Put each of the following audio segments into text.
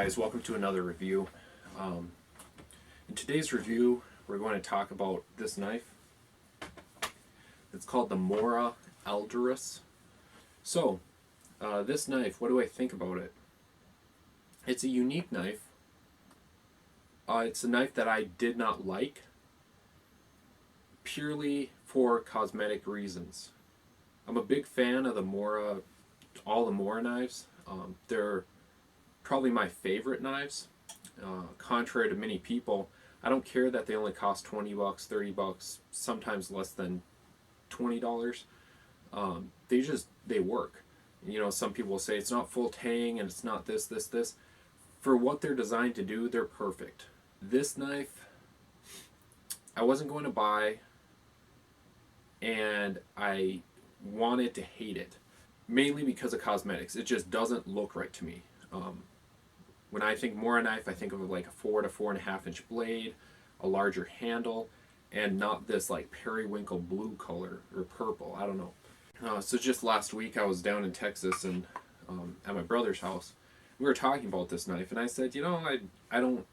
guys, welcome to another review. In today's review, we're going to talk about this knife. It's called the Mora Eldris. So, this knife, what do I think about it? It's a unique knife. It's a knife that I did not like, purely for cosmetic reasons. I'm a big fan of the Mora, all the Mora knives. They're probably my favorite knives. Contrary to many people, I don't care that they only cost 20 bucks, 30 bucks, sometimes less than $20. They work. You know, some people say it's not full tang and it's not this. For what they're designed to do, they're perfect. This knife, I wasn't going to buy, and I wanted to hate it. Mainly because of cosmetics. It just doesn't look right to me. When I think Mora knife, I think of like a 4 to 4.5 inch blade, a larger handle, and not this like periwinkle blue color or purple. I don't know. So just last week I was down in Texas and at my brother's house. We were talking about this knife, and I said, you know, I don't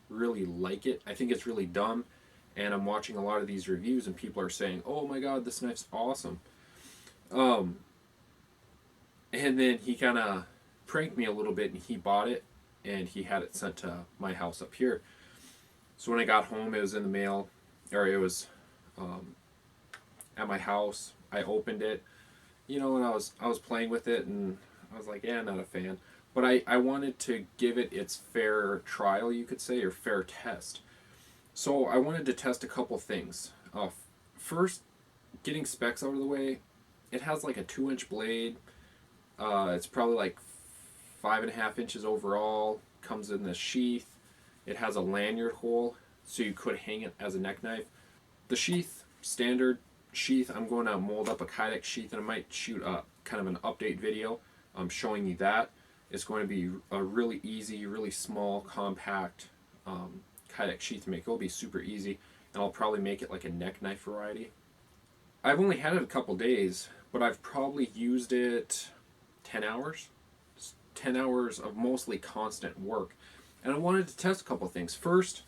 really like it. I think it's really dumb, and I'm watching a lot of these reviews, and people are saying, oh my god, this knife's awesome. And then he kind of pranked me a little bit, and he bought it, and he had it sent to my house up here. So when I got home, it was in the mail, or it was at my house. I opened it, you know, and I was playing with it, and I was like, yeah, not a fan. But I wanted to give it its fair trial, you could say, or fair test. So I wanted to test a couple things. First, getting specs out of the way, it has like a 2-inch blade. It's probably like 5.5 inches overall. Comes in the sheath. It has a lanyard hole, so you could hang it as a neck knife. The sheath, standard sheath. I'm going to mold up a Kydex sheath, and I might shoot a kind of an update video showing you that. It's going to be a really easy, really small, compact Kydex sheath to make. It'll be super easy, and I'll probably make it like a neck knife variety. I've only had it a couple days, but I've probably used it 10 hours. 10 hours of mostly constant work. And I wanted to test a couple things. First,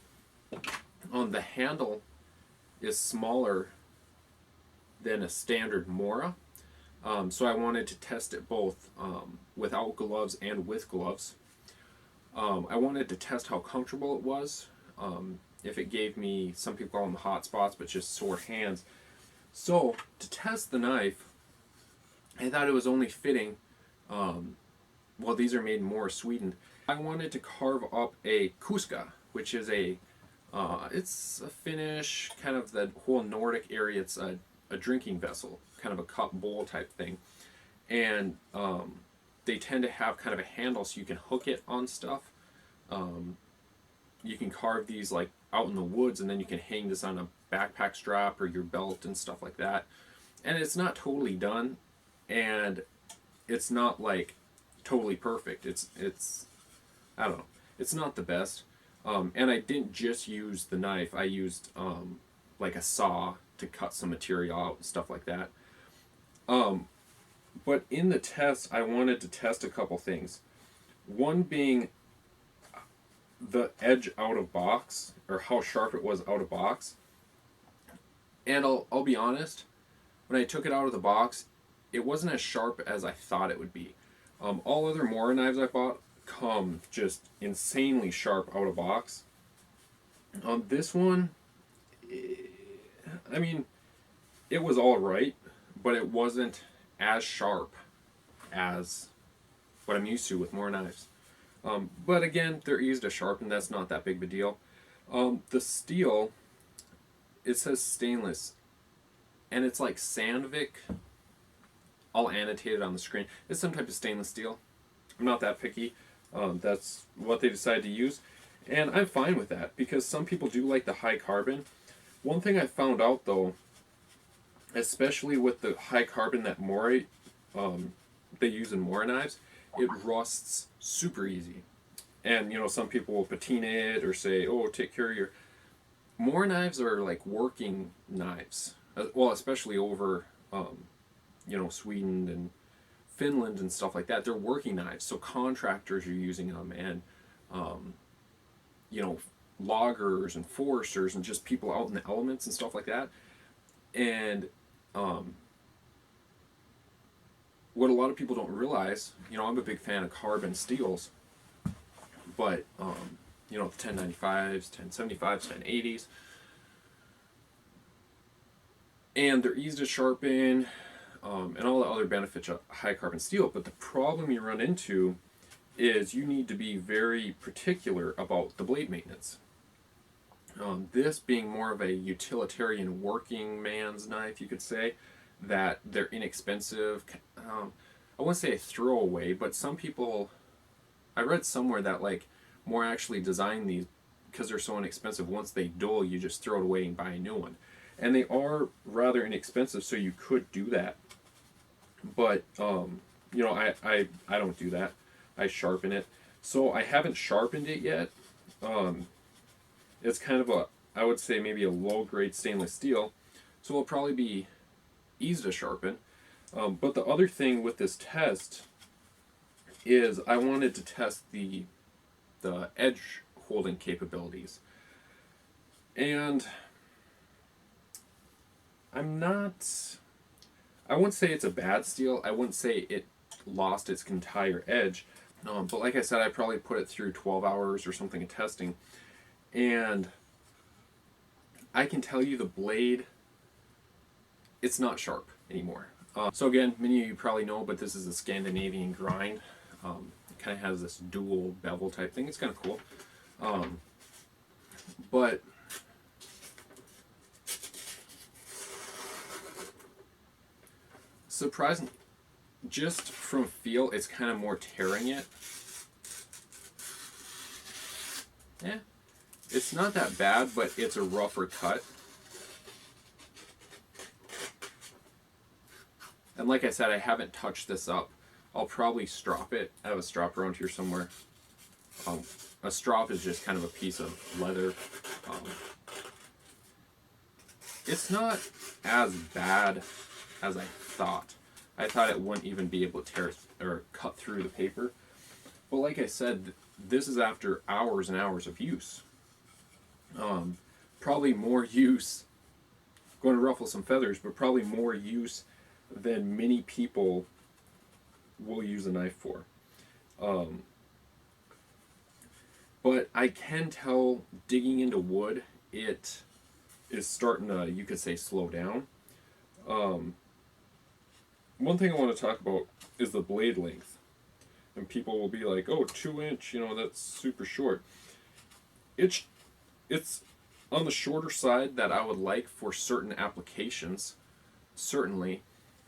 the handle is smaller than a standard Mora. So I wanted to test it both without gloves and with gloves. I wanted to test how comfortable it was. If it gave me, some people call them hot spots, but just sore hands. So to test the knife, I thought it was only fitting. Well, these are made in Mora, Sweden. I wanted to carve up a kuska, which is it's a Finnish, kind of the whole Nordic area. It's a drinking vessel, kind of a cup bowl type thing. And they tend to have kind of a handle so you can hook it on stuff. You can carve these like out in the woods, and then you can hang this on a backpack strap or your belt and stuff like that. And it's not totally done, and it's not like totally perfect. It's I don't know. It's not the best. And I didn't just use the knife. I used like a saw to cut some material out and stuff like that. But in the test, I wanted to test a couple things. One being the edge out of box, or how sharp it was out of box. And I'll be honest, when I took it out of the box, it wasn't as sharp as I thought it would be. All other Mora knives I bought come just insanely sharp out of box. This one, I mean, it was all right, but it wasn't as sharp as what I'm used to with Mora knives. But again, they're easy to sharpen. That's not that big of a deal. The steel, it says stainless, and it's like Sandvik. I'll annotate it on the screen. It's some type of stainless steel. I'm not that picky. That's what they decided to use. And I'm fine with that, because some people do like the high carbon. One thing I found out though, especially with the high carbon that Mora, they use in Mora knives, it rusts super easy. And you know, some people will patina it or say, oh, take care of your... Mora knives are like working knives. Well, especially over, you know, Sweden and Finland and stuff like that, they're working knives, so contractors are using them, and you know, loggers and foresters and just people out in the elements and stuff like that. And what a lot of people don't realize, you know, I'm a big fan of carbon steels, but you know, the 1095s, 1075s, 1080s, and they're easy to sharpen, and all the other benefits of high carbon steel. But the problem you run into is you need to be very particular about the blade maintenance. This being more of a utilitarian working man's knife, you could say, that they're inexpensive. I wouldn't say a throwaway, but some people, I read somewhere that like more actually design these because they're so inexpensive. Once they dull, you just throw it away and buy a new one. And they are rather inexpensive, so you could do that. But you know, I don't do that. I sharpen it. So I haven't sharpened it yet. It's kind of a, I would say maybe a low grade stainless steel, so it'll probably be easy to sharpen. But the other thing with this test is I wanted to test the edge holding capabilities. And I wouldn't say it's a bad steel. I wouldn't say it lost its entire edge. But like I said, I probably put it through 12 hours or something of testing. And I can tell you the blade, it's not sharp anymore. So again, many of you probably know, but this is a Scandinavian grind. It kind of has this dual bevel type thing. It's kind of cool. But surprising, just from feel, it's kind of more tearing it. Yeah, it's not that bad, but it's a rougher cut. And like I said, I haven't touched this up. I'll probably strop it. I have a strop around here somewhere. A strop is just kind of a piece of leather. It's not as bad as I thought. I thought it wouldn't even be able to tear or cut through the paper. But like I said, this is after hours and hours of use. Probably more use, going to ruffle some feathers, but probably more use than many people will use a knife for. But I can tell digging into wood, it is starting to, you could say, slow down. One thing I want to talk about is the blade length. And people will be like, oh, 2 inch, you know, that's super short. It's on the shorter side that I would like for certain applications, certainly.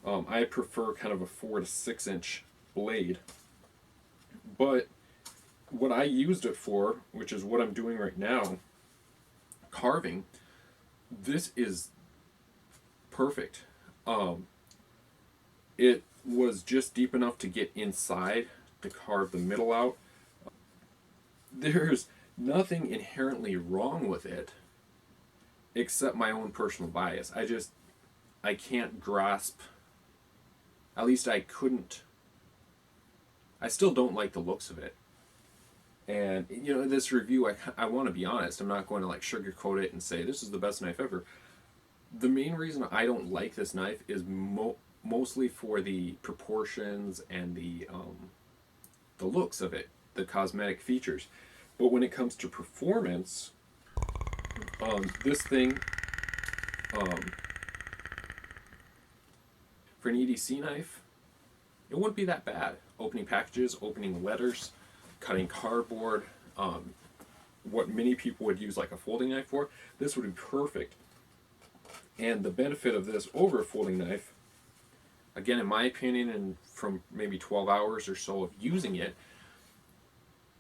I prefer kind of a 4 to 6 inch blade. But what I used it for, which is what I'm doing right now, carving, this is perfect. It was just deep enough to get inside to carve the middle out. There's nothing inherently wrong with it except my own personal bias. I can't grasp, at least I couldn't, I still don't like the looks of it. And, you know, this review, I want to be honest. I'm not going to like sugarcoat it and say this is the best knife ever. The main reason I don't like this knife is mostly for the proportions and the looks of it, the cosmetic features. But when it comes to performance, this thing, for an EDC knife, it wouldn't be that bad. Opening packages, opening letters, cutting cardboard, what many people would use like a folding knife for, this would be perfect. And the benefit of this over a folding knife, again, in my opinion, and from maybe 12 hours or so of using it,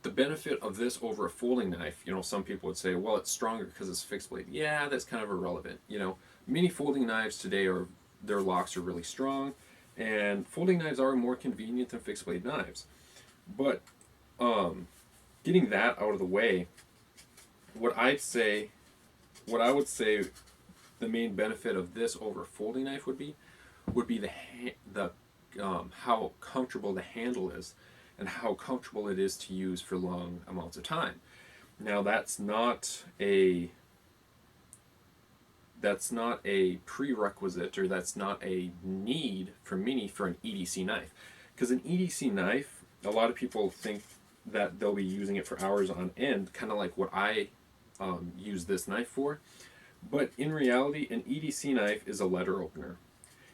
the benefit of this over a folding knife, you know, some people would say, well, it's stronger because it's fixed blade. Yeah, that's kind of irrelevant. You know, many folding knives today their locks are really strong, and folding knives are more convenient than fixed blade knives. But getting that out of the way, what I would say the main benefit of this over a folding knife would be the how comfortable the handle is and how comfortable it is to use for long amounts of time. Now that's not a prerequisite, or that's not a need for me for an EDC knife. Because an EDC knife, a lot of people think that they'll be using it for hours on end, kind of like what I use this knife for. But in reality, an EDC knife is a letter opener.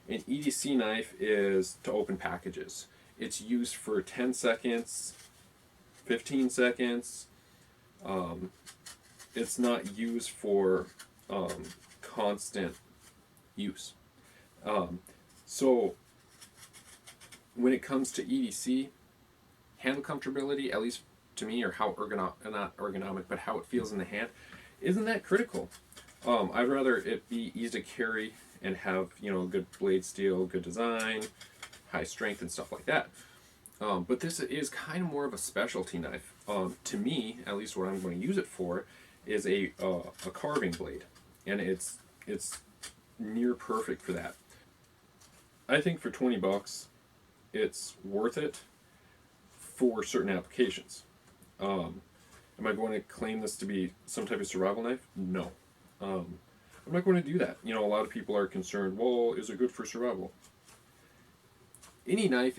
An EDC knife is to open packages. It's used for 10 seconds, 15 seconds. It's not used for constant use. So when it comes to EDC, handle comfortability, at least to me, or how not ergonomic, but how it feels in the hand, isn't that critical. I'd rather it be easy to carry and have, good blade steel, good design, high strength, and stuff like that. But this is kind of more of a specialty knife. To me, at least what I'm going to use it for, is a carving blade, and it's near perfect for that. I think for $20, it's worth it for certain applications. Am I going to claim this to be some type of survival knife? No. I'm not going to do that. A lot of people are concerned, well, is it good for survival? Any knife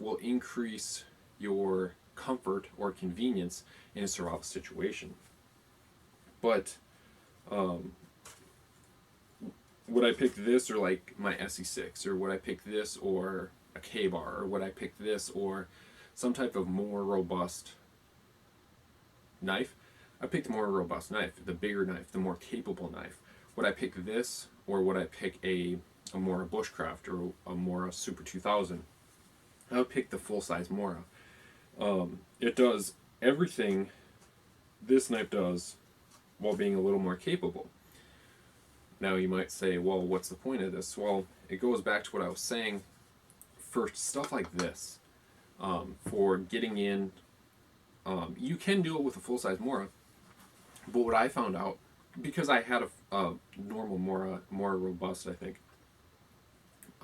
will increase your comfort or convenience in a survival situation. But would I pick this or like my SE6, or would I pick this or a K-bar, or would I pick this or some type of more robust knife? I pick the more robust knife, the bigger knife, the more capable knife. Would I pick this, or would I pick a Mora Bushcraft or a Mora Super 2000? I would pick the full-size Mora. It does everything this knife does while being a little more capable. Now you might say, well, what's the point of this? Well, it goes back to what I was saying. For stuff like this, for getting in, you can do it with a full-size Mora. But what I found out, because I had a normal Mora, more robust, I think,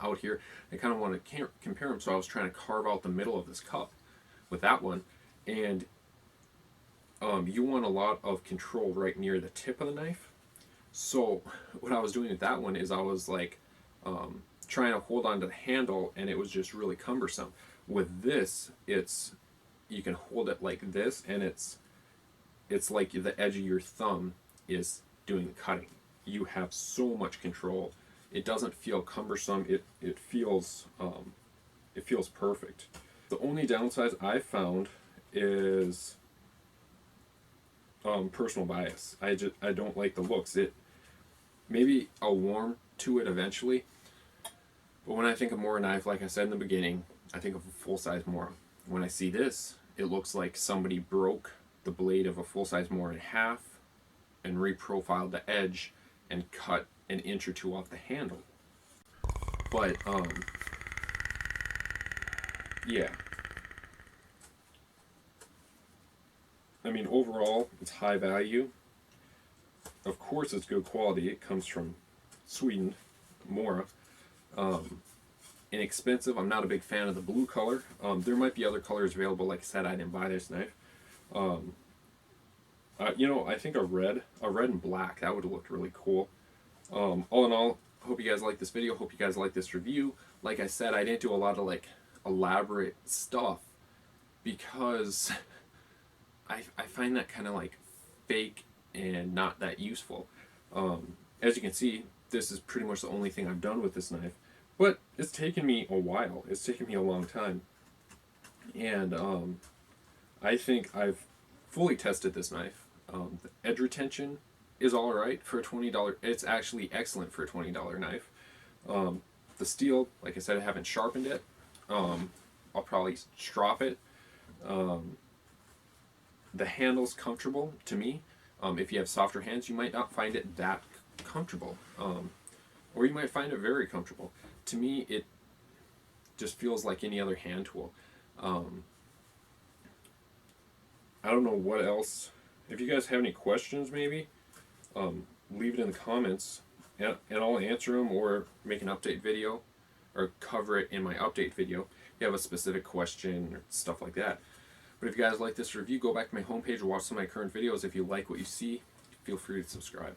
out here, I kind of want to compare them, so I was trying to carve out the middle of this cup with that one, and you want a lot of control right near the tip of the knife. So what I was doing with that one is I was like trying to hold on to the handle, and it was just really cumbersome. With this, you can hold it like this, and it's like the edge of your thumb is doing the cutting. You have so much control. It doesn't feel cumbersome. It feels perfect. The only downside I found is personal bias. I don't like the looks. Maybe I'll warm to it eventually, but when I think of Mora knife, like I said in the beginning, I think of a full-size Mora. When I see this, it looks like somebody broke the blade of a full-size Mora in half and reprofiled the edge and cut an inch or two off the handle. But yeah, I mean, overall it's high value. Of course it's good quality. It comes from Sweden, Mora. Inexpensive. I'm not a big fan of the blue color. There might be other colors available. Like I said, I didn't buy this knife. I think a red and black, that would have looked really cool. All in all, hope you guys like this video. Hope you guys like this review. Like I said, I didn't do a lot of like elaborate stuff because I find that kind of like fake and not that useful. As you can see, this is pretty much the only thing I've done with this knife, but it's taken me a while. It's taken me a long time, and I think I've fully tested this knife. The edge retention is alright for a $20. It's actually excellent for a $20 knife. The steel, like I said, I haven't sharpened it. I'll probably strop it. The handle's comfortable to me. If you have softer hands, you might not find it that comfortable, or you might find it very comfortable. To me, it just feels like any other hand tool. I don't know what else. If you guys have any questions, maybe leave it in the comments, and I'll answer them or make an update video. or cover it in my update video. If you have a specific question or stuff like that. But if you guys like this review, go back to my homepage and watch some of my current videos. If you like what you see, feel free to subscribe.